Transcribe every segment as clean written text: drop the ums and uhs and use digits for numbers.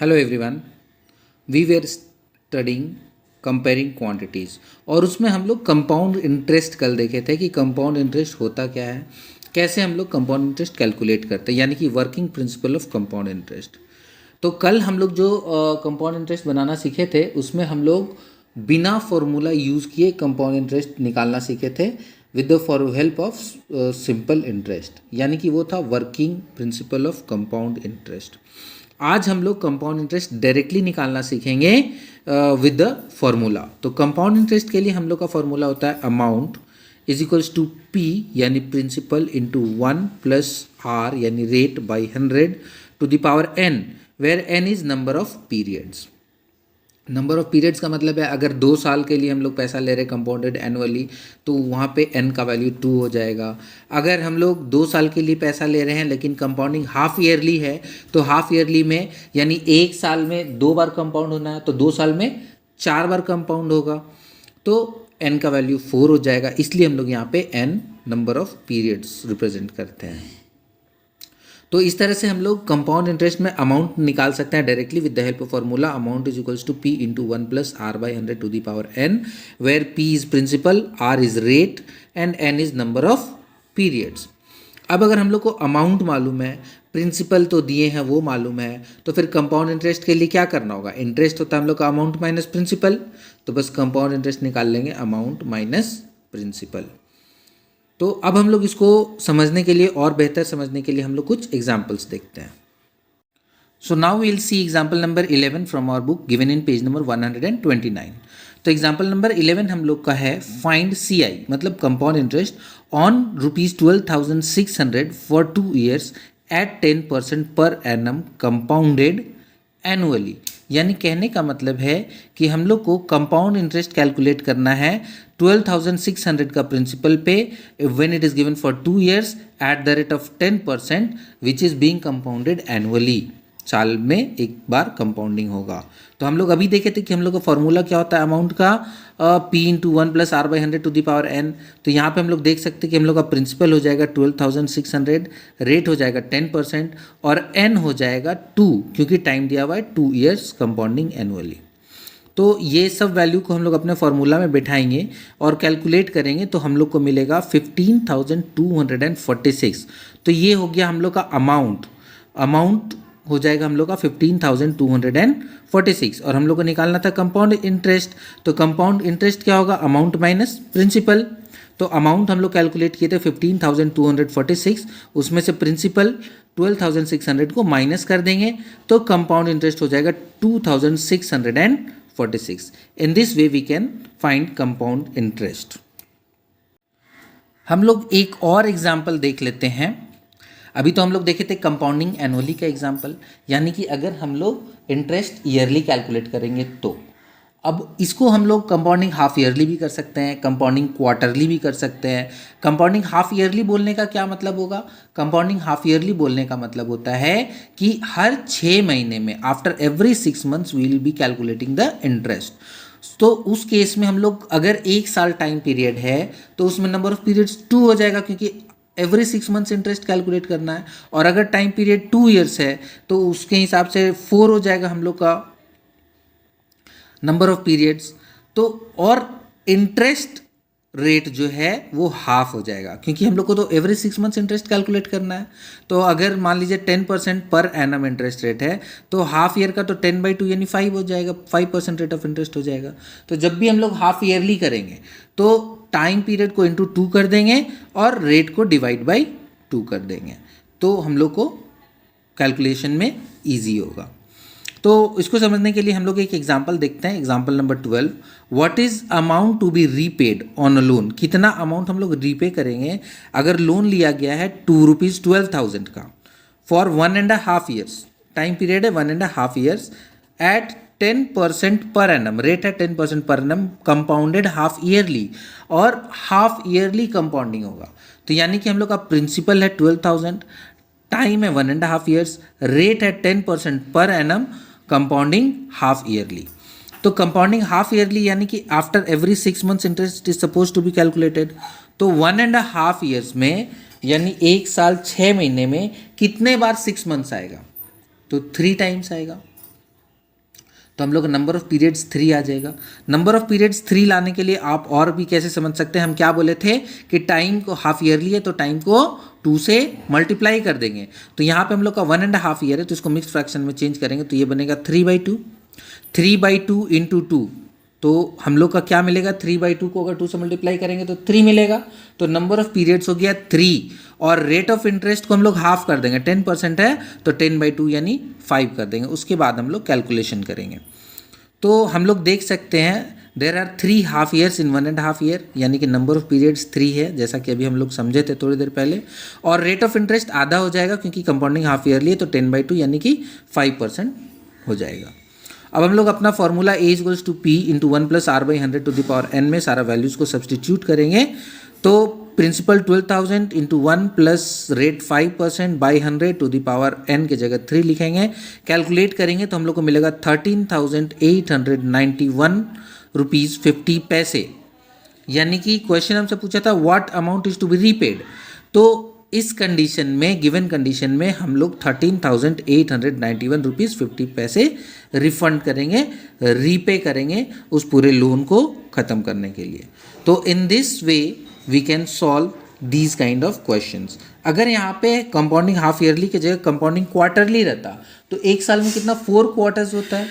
Hello everyone, we were studying comparing quantities और उसमें हम लोग कंपाउंड इंटरेस्ट कल देखे थे कि कंपाउंड इंटरेस्ट होता क्या है, कैसे हम लोग कंपाउंड इंटरेस्ट कैलकुलेट करते हैं, यानी कि working principle of compound interest. तो कल हम लोग जो कंपाउंड इंटरेस्ट बनाना सीखे थे उसमें हम लोग बिना फॉर्मूला यूज़ किए कंपाउंड इंटरेस्ट निकालना सीखे थे with the for help of simple interest, यानी कि वो था working principle of compound interest. आज हम लोग कंपाउंड इंटरेस्ट डायरेक्टली निकालना सीखेंगे विद द फॉर्मूला। तो कंपाउंड इंटरेस्ट के लिए हम लोग का फॉर्मूला होता है amount is equals to P यानी प्रिंसिपल इंटू 1 प्लस आर यानी rate by 100 to the power N, where N is number of periods. Number of periods का मतलब है अगर 2 साल के लिए हम लोग पैसा ले रहे हैं कंपाउंडेड एनुअली तो वहाँ पे n का वैल्यू 2 हो जाएगा। अगर हम लोग 2 साल के लिए पैसा ले रहे हैं लेकिन कंपाउंडिंग हाफ ईयरली है तो हाफ ईयरली में यानी 1 साल में 2 बार कंपाउंड होना है तो 2 साल में 4 बार कंपाउंड होगा तो n का वैल्यू 4 हो जाएगा। इसलिए हम लोग यहाँ पे n number of periods represent करते हैं। तो इस तरह से हम लोग कंपाउंड इंटरेस्ट में अमाउंट निकाल सकते हैं directly with the help of formula amount is equals to P into 1 plus R by 100 to the power N, where P is principal, R is rate and N is number of periods. अब अगर हम लोग को amount मालूम है, principal तो दिए हैं वो मालूम है, तो फिर कंपाउंड इंटरेस्ट के लिए क्या करना होगा? इंटरेस्ट होता है हम लोग का अमाउंट माइनस प्रिंसिपल, तो बस कंपाउंड इंटरेस्ट निकाल लेंगे अमाउंट माइनस प्रिंसिपल। तो अब हम लोग इसको समझने के लिए और बेहतर समझने के लिए हम लोग कुछ एग्जाम्पल्स देखते हैं। So now we will see example number 11 from our book given in page number 129। तो एग्जाम्पल नंबर 11 हम लोग का है फाइंड सी आई मतलब compound interest on ₹12,600 for 2 years at 10% per annum compounded annually. यानी कहने का मतलब है कि हम लोग को कंपाउंड इंटरेस्ट कैलकुलेट करना है 12,600 का प्रिंसिपल पे when it is given for 2 years at the rate of 10% which is being compounded annually. साल में एक बार कंपाउंडिंग होगा। तो हम लोग अभी देखे थे कि हम लोग का फॉर्मूला क्या होता है अमाउंट का, P into 1 plus R by 100 to the power N. तो यहाँ पे हम लोग देख सकते हैं कि हम लोग का प्रिंसिपल हो जाएगा 12,600, रेट हो जाएगा 10% और एन हो जाएगा 2 क्योंकि टाइम दिया हुआ है 2 years कंपाउंडिंग एनुअली। तो ये सब वैल्यू को हम लोग अपने फॉर्मूला में बैठाएंगे और कैलकुलेट करेंगे तो हम लोग को मिलेगा 15,246। तो ये हो गया हम लोग का अमाउंट हो जाएगा हम लोग का 15,246 और हम लोग को निकालना था कंपाउंड इंटरेस्ट। तो कंपाउंड इंटरेस्ट क्या होगा? Amount minus principal. तो अमाउंट हम लोग कैलकुलेट किए थे 15,246, उसमें से प्रिंसिपल 12,600 को माइनस कर देंगे तो कंपाउंड इंटरेस्ट हो जाएगा 2,646। In this way we can find compound interest. हम लोग एक और एग्जाम्पल देख लेते हैं। अभी तो हम लोग देखे थे कंपाउंडिंग एनुअली का एग्जाम्पल, यानी कि अगर हम लोग इंटरेस्ट ईयरली कैलकुलेट करेंगे तो अब इसको हम लोग कंपाउंडिंग हाफ ईयरली भी कर सकते हैं, कंपाउंडिंग क्वार्टरली भी कर सकते हैं। कंपाउंडिंग हाफ ईयरली बोलने का क्या मतलब होगा? कंपाउंडिंग हाफ ईयरली बोलने का मतलब होता है कि हर 6 महीने में after every 6 months we will be calculating the interest. तो उस केस में हम लोग अगर 1 साल टाइम पीरियड है तो उसमें नंबर ऑफ पीरियड्स 2 हो जाएगा क्योंकि एवरी 6 months इंटरेस्ट कैलकुलेट करना है। और अगर टाइम पीरियड 2 years है तो उसके हिसाब से 4 हो जाएगा हम लोग का नंबर ऑफ पीरियड्स। तो और इंटरेस्ट रेट जो है वो हाफ हो जाएगा क्योंकि हम लोग को तो एवरी 6 months इंटरेस्ट कैलकुलेट करना है। तो अगर मान लीजिए 10% पर एनम इंटरेस्ट रेट है तो हाफ ईयर का तो 10/2 यानी 5 हो जाएगा, 5% रेट ऑफ इंटरेस्ट हो जाएगा। तो जब भी हम लोग हाफ ईयरली करेंगे तो टाइम पीरियड को इंटू 2 कर देंगे और रेट को डिवाइड बाई 2 कर देंगे तो हम लोग को कैलकुलेशन में ईजी होगा। तो इसको समझने के लिए हम लोग एक एग्जाम्पल देखते हैं। Example number 12, what is amount to be repaid on a loan. कितना अमाउंट हम लोग रीपे करेंगे अगर लोन लिया गया है ₹12,000 का फॉर 1.5 years। टाइम पीरियड है 1.5 years at 10% per annum, rate है 10% per annum, compounded half yearly और हाफ ईयरली कंपाउंडिंग होगा। तो यानी कि हम लोग का प्रिंसिपल है 12,000, टाइम है 1.5 years, रेट है 10% per annum, compounding half yearly. तो कंपाउंडिंग हाफ ईयरली यानी कि after every 6 months interest is suppose to be calculated. तो 1.5 years में यानी 1 साल 6 महीने में कितने बार 6 months आएगा? तो 3 times आएगा। तो हम लोग नंबर ऑफ पीरियड्स 3 आ जाएगा। नंबर ऑफ पीरियड्स 3 लाने के लिए आप और भी कैसे समझ सकते हैं, हम क्या बोले थे कि टाइम को हाफ ईयरली है तो टाइम को 2 से मल्टीप्लाई कर देंगे। तो यहाँ पे हम लोग का 1.5 ईयर है तो इसको मिक्स फ्रैक्शन में चेंज करेंगे तो ये बनेगा 3/2। 3/2 इंटू 2, तो हम लोग का क्या मिलेगा, 3/2 को अगर 2 से मल्टीप्लाई करेंगे तो 3 मिलेगा। तो नंबर ऑफ पीरियड्स हो गया 3 और रेट ऑफ इंटरेस्ट को हम लोग हाफ कर देंगे, 10% है तो 10/2 यानी 5 कर देंगे। उसके बाद हम लोग कैलकुलेशन करेंगे। तो हम लोग देख सकते हैं there are 3 half years in 1.5 year, यानी कि नंबर ऑफ पीरियड्स 3 है जैसा कि अभी हम लोग समझे थे थोड़ी देर पहले। और रेट ऑफ इंटरेस्ट आधा हो जाएगा क्योंकि कंपाउंडिंग हाफ ईयरली है तो 10/2 यानी कि 5% हो जाएगा। अब हम लोग अपना फॉर्मूला A = P × 1 + R/100⁴ में सारा वैल्यूज़ को सब्सटीट्यूट करेंगे। तो प्रिंसिपल 12,000 × 1 + रेट 5%/100⁴ की जगह 3 लिखेंगे। कैलकुलेट करेंगे तो हम लोग को मिलेगा 13,891 रुपीज़ 50 पैसे। यानी कि क्वेश्चन हमसे पूछा था what amount is to be repaid. तो इस कंडीशन में, गिवन कंडीशन में हम लोग 13,891 रुपीज़ 50 पैसे रिफंड करेंगे, रीपे करेंगे उस पूरे लोन को ख़त्म करने के लिए। तो in this way we can solve these kind of questions. अगर यहाँ पे कंपाउंडिंग हाफ ईयरली की जगह कंपाउंडिंग क्वार्टरली रहता तो एक साल में कितना 4 क्वार्टर्स होता है।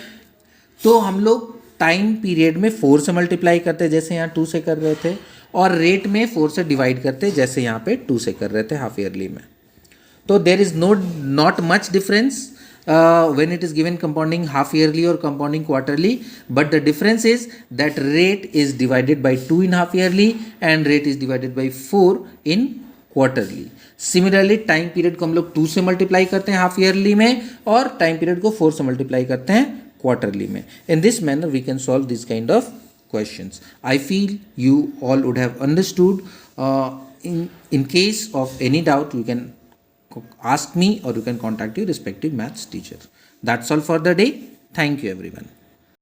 तो हम लोग टाइम पीरियड में 4 से मल्टीप्लाई करते जैसे यहाँ 2 से कर रहे थे, और रेट में 4 से डिवाइड करते जैसे यहाँ पे 2 से कर रहे थे हाफ ईयरली में। तो there is not much difference when it is given compounding half yearly or compounding quarterly, but the difference is that rate is divided by 2 in half yearly and rate is divided by 4 in quarterly. Similarly time period को हम लोग 2 से multiply करते हैं half yearly में और time period को 4 से मल्टीप्लाई करते हैं क्वार्टरली में। In this manner we can solve this kind of questions. I feel you all would have understood. In case of any doubt you can ask me or you can contact your respective maths teacher. That's all for the day. Thank you everyone.